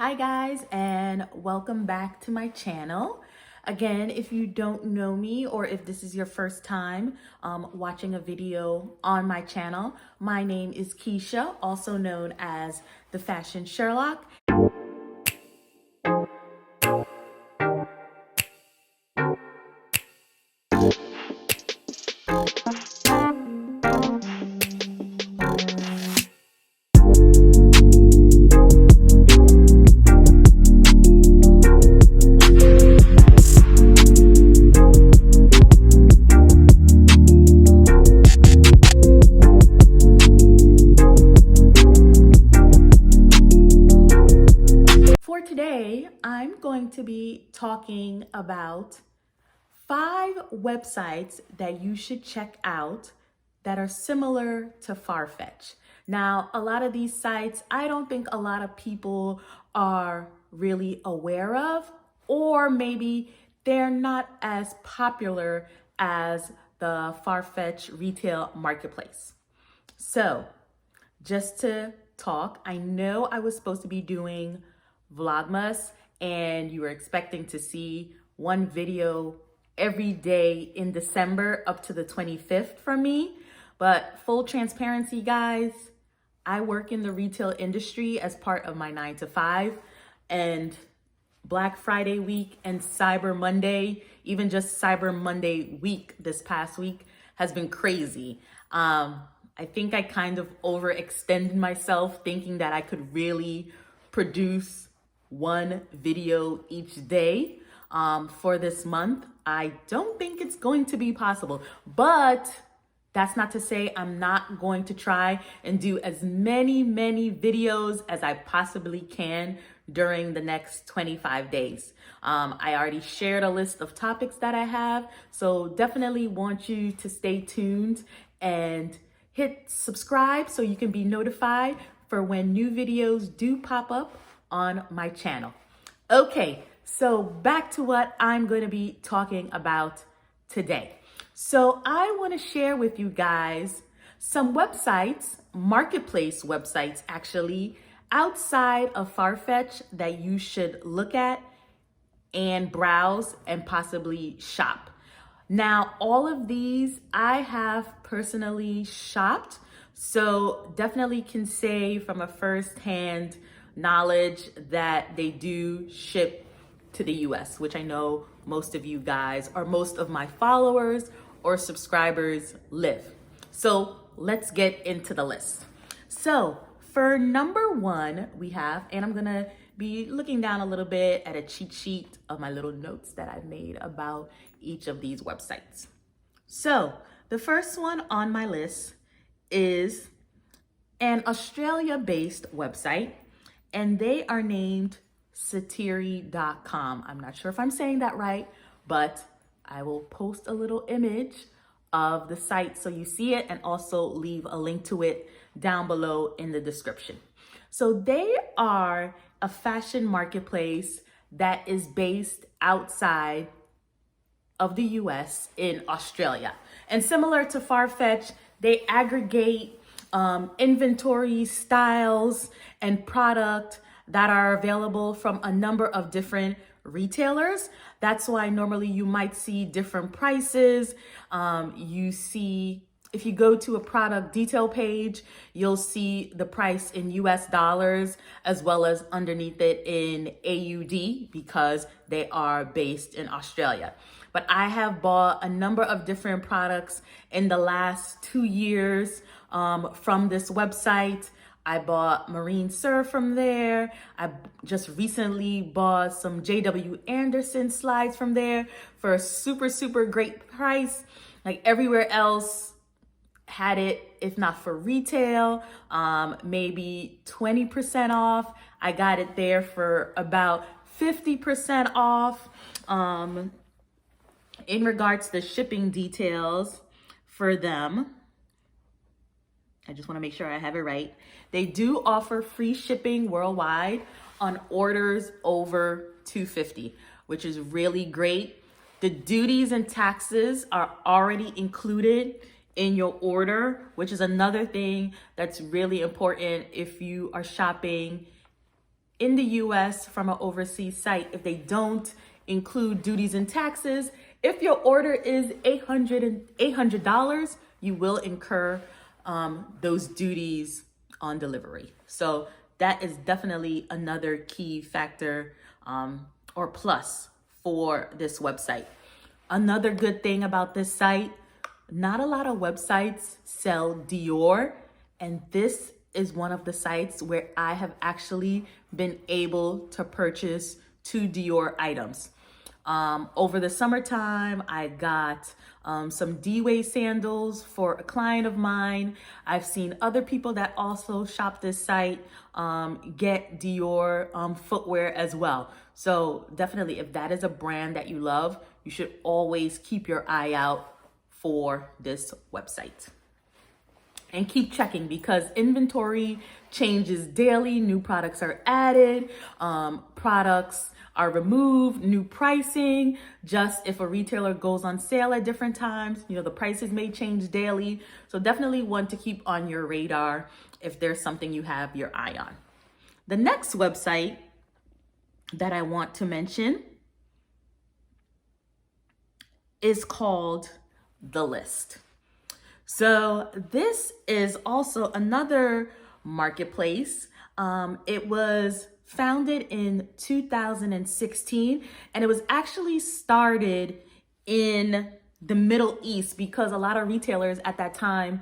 Hi guys, and welcome back to my channel. Again, if you don't know me or if this is your first time watching a video on my channel, my name is Keisha, also known as the Fashion Sherlock. For today, I'm going to be talking about 5 websites that you should check out that are similar to Farfetch. Now, a lot of these sites, I don't think a lot of people are really aware of, or maybe they're not as popular as the Farfetch retail marketplace. So, just to talk, I know I was supposed to be doing Vlogmas and you were expecting to see one video every day in December up to the 25th from me. But full transparency, guys, I work in the retail industry as part of my 9 to 5, and Black Friday week and Cyber Monday, even just Cyber Monday week this past week, has been crazy. I think I kind of overextended myself thinking that I could really produce one video each day for this month. I don't think it's going to be possible, but that's not to say I'm not going to try and do as many videos as I possibly can during the next 25 days. I already shared a list of topics that I have, so definitely want you to stay tuned and hit subscribe so you can be notified for when new videos do pop up on my channel. Okay, so back to what I'm going to be talking about today. So I want to share with you guys some websites, marketplace websites actually, outside of Farfetch that you should look at and browse and possibly shop. Now, all of these I have personally shopped, so definitely can say from a first-hand knowledge that they do ship to the US, which I know most of you guys or most of my followers or subscribers live. So let's get into the list. So for number 1, we have, and I'm gonna be looking down a little bit at a cheat sheet of my little notes that I've made about each of these websites. So the first one on my list is an Australia-based website, and they are named Atelier.com. I'm not sure if I'm saying that right, but I will post a little image of the site so you see it, and also leave a link to it down below in the description. So they are a fashion marketplace that is based outside of the US in Australia. And similar to Farfetch, they aggregate inventory, styles, and product that are available from a number of different retailers. That's why normally you might see different prices. You see, if you go to a product detail page, you'll see the price in US dollars as well as underneath it in AUD because they are based in Australia. But I have bought a number of different products in the last 2 years from this website. I bought marine surf from there. I just recently bought some JW Anderson slides from there for a super great price. Like everywhere else had it, if not for retail, maybe 20% off. I got it there for about 50% off. In regards to the shipping details for them, I just want to make sure I have it right. They do offer free shipping worldwide on orders over $250, which is really great. The duties and taxes are already included in your order, which is another thing that's really important if you are shopping in the US from an overseas site, if they don't include duties and taxes, if your order is $800, you will incur those duties on delivery. So that is definitely another key factor or plus for this website. Another good thing about this site, not a lot of websites sell Dior, and this is one of the sites where I have actually been able to purchase 2 Dior items. Over the summertime, I got some D-Way sandals for a client of mine. I've seen other people that also shop this site get Dior footwear as well. So definitely, if that is a brand that you love, you should always keep your eye out for this website. And keep checking because inventory changes daily. New products are added, products are removed, new pricing. Just if a retailer goes on sale at different times, the prices may change daily. So definitely one to keep on your radar if there's something you have your eye on. The next website that I want to mention is called The List. So this is also another marketplace. It was founded in 2016, and it was actually started in the Middle East because a lot of retailers at that time,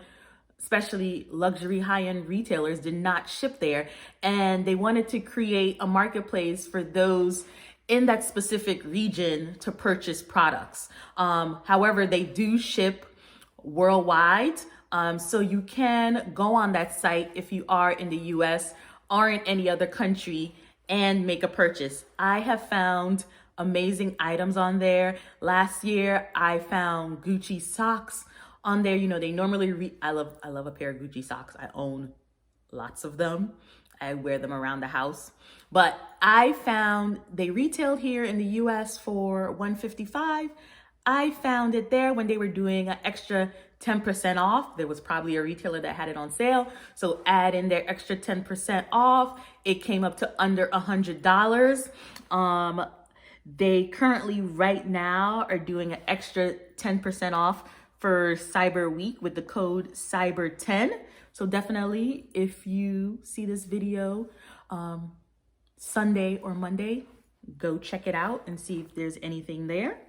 especially luxury high-end retailers, did not ship there, and they wanted to create a marketplace for those in that specific region to purchase products. However, they do ship worldwide. So you can go on that site if you are in the US or in any other country and make a purchase. I have found amazing items on there. Last year, I found Gucci socks on there. They normally, I love a pair of Gucci socks. I own lots of them. I wear them around the house. But I found they retailed here in the US for $155. I found it there when they were doing an extra 10% off. There was probably a retailer that had it on sale. So add in their extra 10% off. It came up to under $100. They currently right now are doing an extra 10% off for Cyber Week with the code CYBER10. So definitely, if you see this video Sunday or Monday, go check it out and see if there's anything there.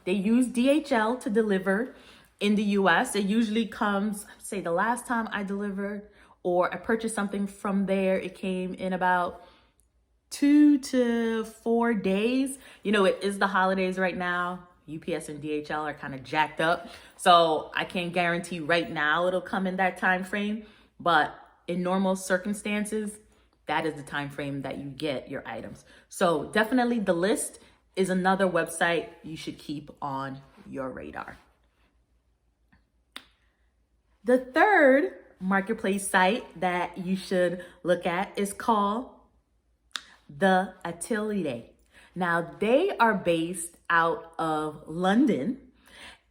They use DHL to deliver in the US. It usually comes, say the last time I delivered or I purchased something from there, it came in about 2 to 4 days. It is the holidays right now. UPS and DHL are kind of jacked up. So I can't guarantee right now it'll come in that time frame, but in normal circumstances, that is the time frame that you get your items. So definitely The List is another website you should keep on your radar. The third marketplace site that you should look at is called the Atelier. Now, they are based out of London,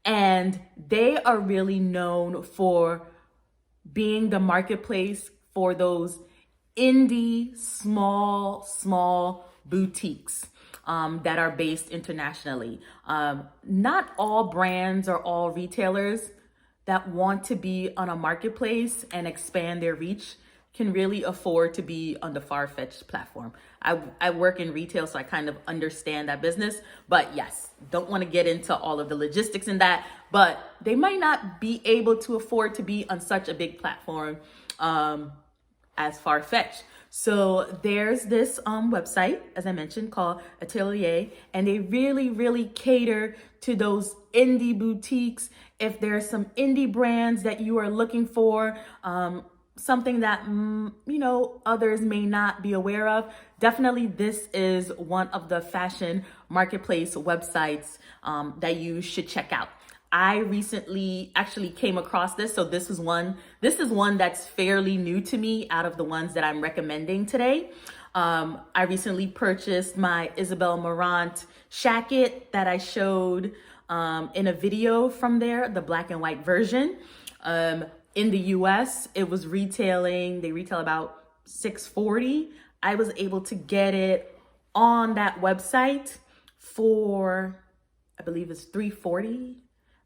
and they are really known for being the marketplace for those indie, small boutiques that are based internationally. Not all brands or all retailers that want to be on a marketplace and expand their reach can really afford to be on the Farfetch platform. I work in retail, so I kind of understand that business. But yes, don't want to get into all of the logistics in that, but they might not be able to afford to be on such a big platform as Farfetch. So there's this website, as I mentioned, called Atelier, and they really cater to those indie boutiques. If there's some indie brands that you are looking for, something that, others may not be aware of, definitely this is one of the fashion marketplace websites that you should check out. I recently actually came across this. So this is one that's fairly new to me out of the ones that I'm recommending today. I recently purchased my Isabel Marant shacket that I showed in a video from there, the black and white version. In the US, it was they retail about $640. I was able to get it on that website for, I believe it's $340.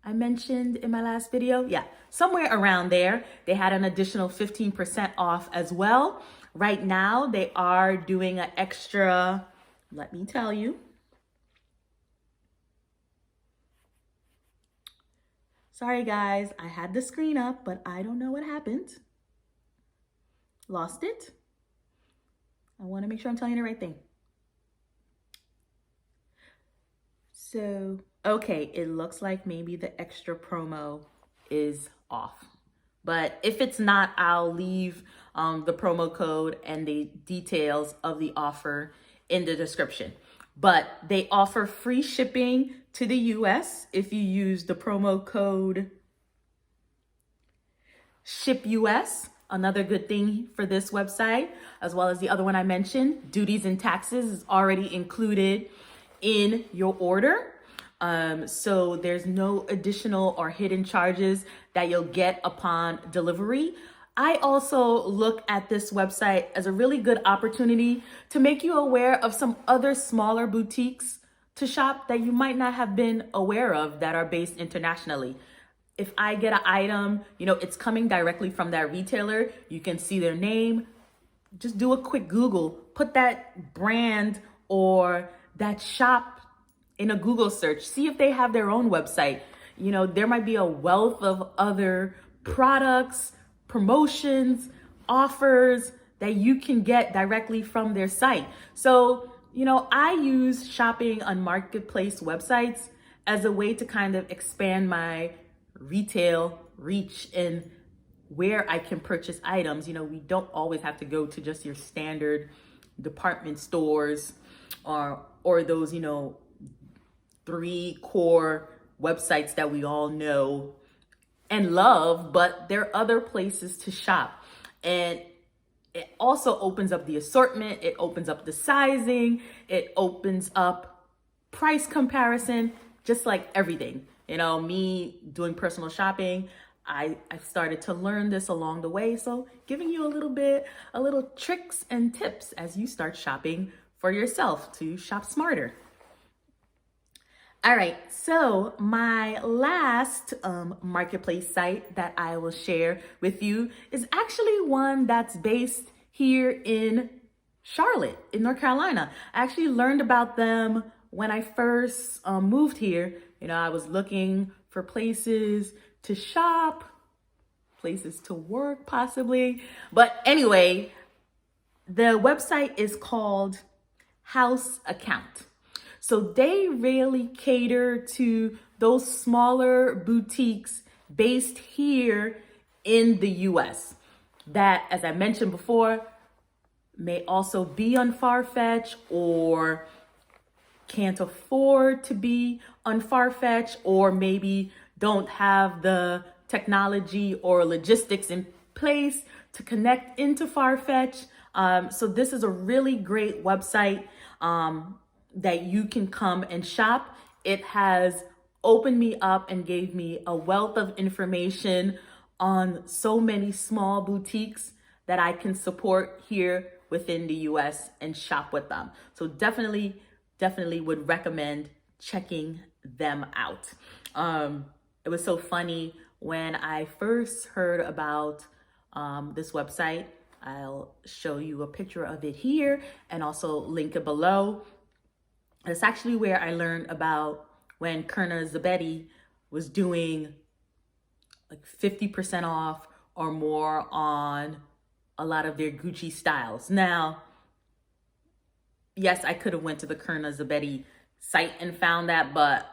I mentioned in my last video. Yeah, somewhere around there. They had an additional 15% off as well. Right now, they are doing an extra, let me tell you. Sorry guys, I had the screen up, but I don't know what happened. Lost it. I want to make sure I'm telling you the right thing. So, okay, it looks like maybe the extra promo is off. But if it's not, I'll leave the promo code and the details of the offer in the description. But they offer free shipping to the US if you use the promo code SHIPUS. Another good thing for this website, as well as the other one I mentioned, duties and taxes is already included in your order. So there's no additional or hidden charges that you'll get upon delivery. I also look at this website as a really good opportunity to make you aware of some other smaller boutiques to shop that you might not have been aware of that are based internationally. If I get an item, it's coming directly from that retailer, you can see their name. Just do a quick Google, put that brand or that shop in a Google search, see if they have their own website. There might be a wealth of other products, promotions, offers that you can get directly from their site. So, I use shopping on marketplace websites as a way to kind of expand my retail reach and where I can purchase items. We don't always have to go to just your standard department stores or those, 3 core websites that we all know and love, but there are other places to shop. And it also opens up the assortment, it opens up the sizing, it opens up price comparison, just like everything. Me doing personal shopping, I've started to learn this along the way. So giving you a little tricks and tips as you start shopping for yourself to shop smarter. All right, so my last marketplace site that I will share with you is actually one that's based here in Charlotte, in North Carolina. I actually learned about them when I first moved here. I was looking for places to shop, places to work possibly. But anyway, the website is called House Account. So they really cater to those smaller boutiques based here in the US that, as I mentioned before, may also be on Farfetch or can't afford to be on Farfetch, or maybe don't have the technology or logistics in place to connect into Farfetch. So this is a really great website that you can come and shop. It has opened me up and gave me a wealth of information on so many small boutiques that I can support here within the US and shop with them. So definitely would recommend checking them out. It was so funny when I first heard about this website. I'll show you a picture of it here and also link it below. It's actually where I learned about when Kerna Zabetti was doing like 50% off or more on a lot of their Gucci styles. Now, yes, I could have went to the Kerna Zabetti site and found that, but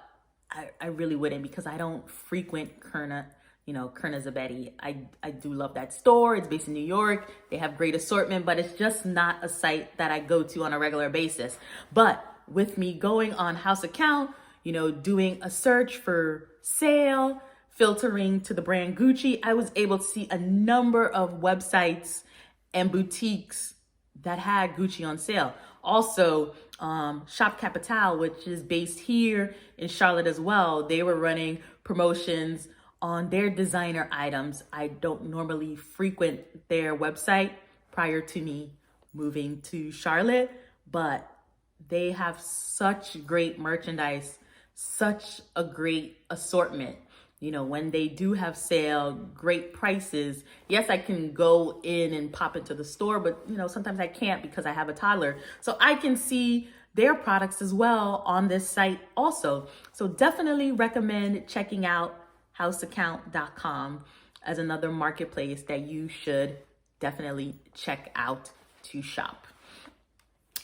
I really wouldn't, because I don't frequent Kerna Zabetti. I do love that store. It's based in New York. They have great assortment, but it's just not a site that I go to on a regular basis. But with me going on House Account, doing a search for sale, filtering to the brand Gucci, I was able to see a number of websites and boutiques that had Gucci on sale. Also, Shop Capital, which is based here in Charlotte as well, they were running promotions on their designer items. I don't normally frequent their website prior to me moving to Charlotte, but they have such great merchandise, such a great assortment. You know, when they do have sale, great prices. Yes, I can go in and pop into the store, but you know, sometimes I can't because I have a toddler. So I can see their products as well on this site also. So definitely recommend checking out houseaccount.com as another marketplace that you should definitely check out to shop.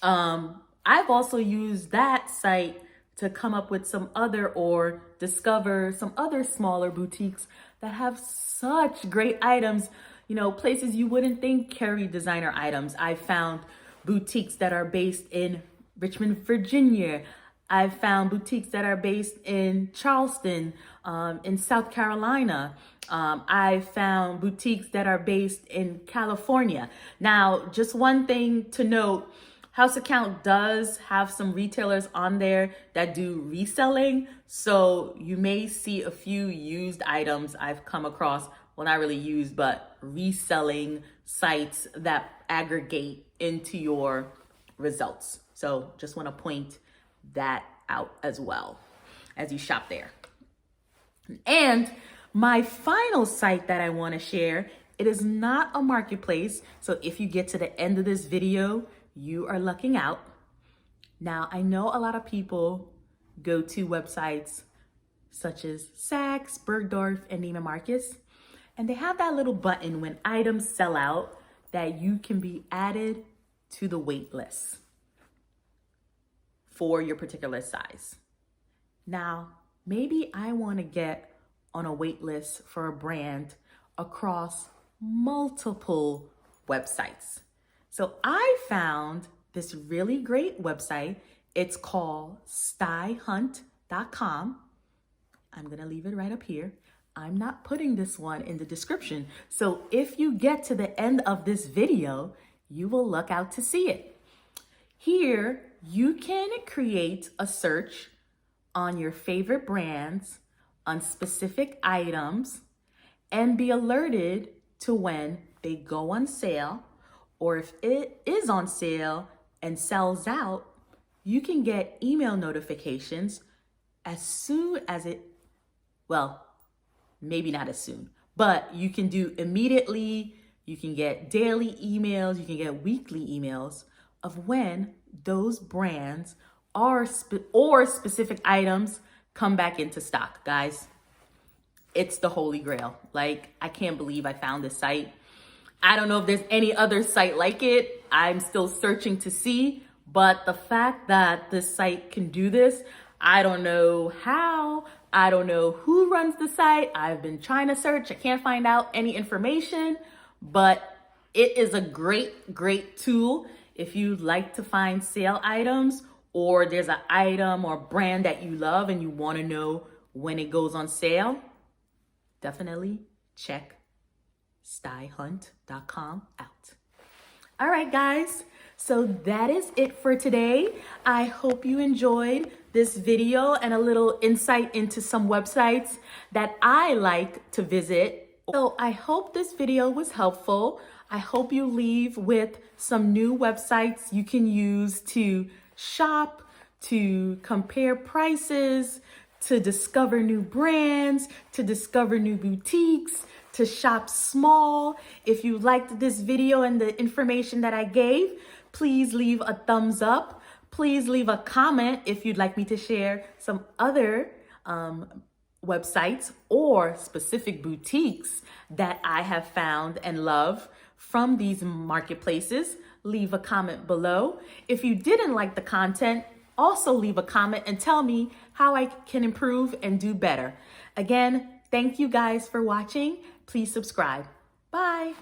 I've also used that site to come up with some other or discover some other smaller boutiques that have such great items, you know, places you wouldn't think carry designer items. I found boutiques that are based in Richmond, Virginia. I've found boutiques that are based in Charleston, in South Carolina. I found boutiques that are based in California. Now, just one thing to note, House Account does have some retailers on there that do reselling. So you may see a few used items I've come across, well, not really used, but reselling sites that aggregate into your results. So just want to point that out as well as you shop there. And my final site that I want to share, it is not a marketplace. So if you get to the end of this video, you are lucking out. Now, I know a lot of people go to websites such as Saks, Bergdorf, and Neiman Marcus, and they have that little button when items sell out that you can be added to the wait list for your particular size. Now, maybe I want to get on a wait list for a brand across multiple websites. So I found this really great website. It's called styhunt.com. I'm going to leave it right up here. I'm not putting this one in the description. So if you get to the end of this video, you will look out to see it. Here, you can create a search on your favorite brands, on specific items, and be alerted to when they go on sale, or if it is on sale and sells out, you can get email notifications as soon as it, well, maybe not as soon, but you can do immediately. You can get daily emails, you can get weekly emails of when those brands or specific items come back into stock. Guys, it's the holy grail. Like, I can't believe I found this site. I don't know if there's any other site like it. I'm still searching to see, but the fact that this site can do this, I don't know how. I don't know who runs the site. I've been trying to search. I can't find out any information, but it is a great, great tool if you like to find sale items, or there's an item or brand that you love and you want to know when it goes on sale. Definitely check styhunt.com out. All right, guys. So that is it for today. I hope you enjoyed this video and a little insight into some websites that I like to visit. So I hope this video was helpful. I hope you leave with some new websites you can use to shop, to compare prices, to discover new brands, to discover new boutiques, to shop small. If you liked this video and the information that I gave, please leave a thumbs up. Please leave a comment if you'd like me to share some other websites or specific boutiques that I have found and love from these marketplaces. Leave a comment below. If you didn't like the content, also leave a comment and tell me how I can improve and do better. Again, thank you guys for watching. Please subscribe. Bye.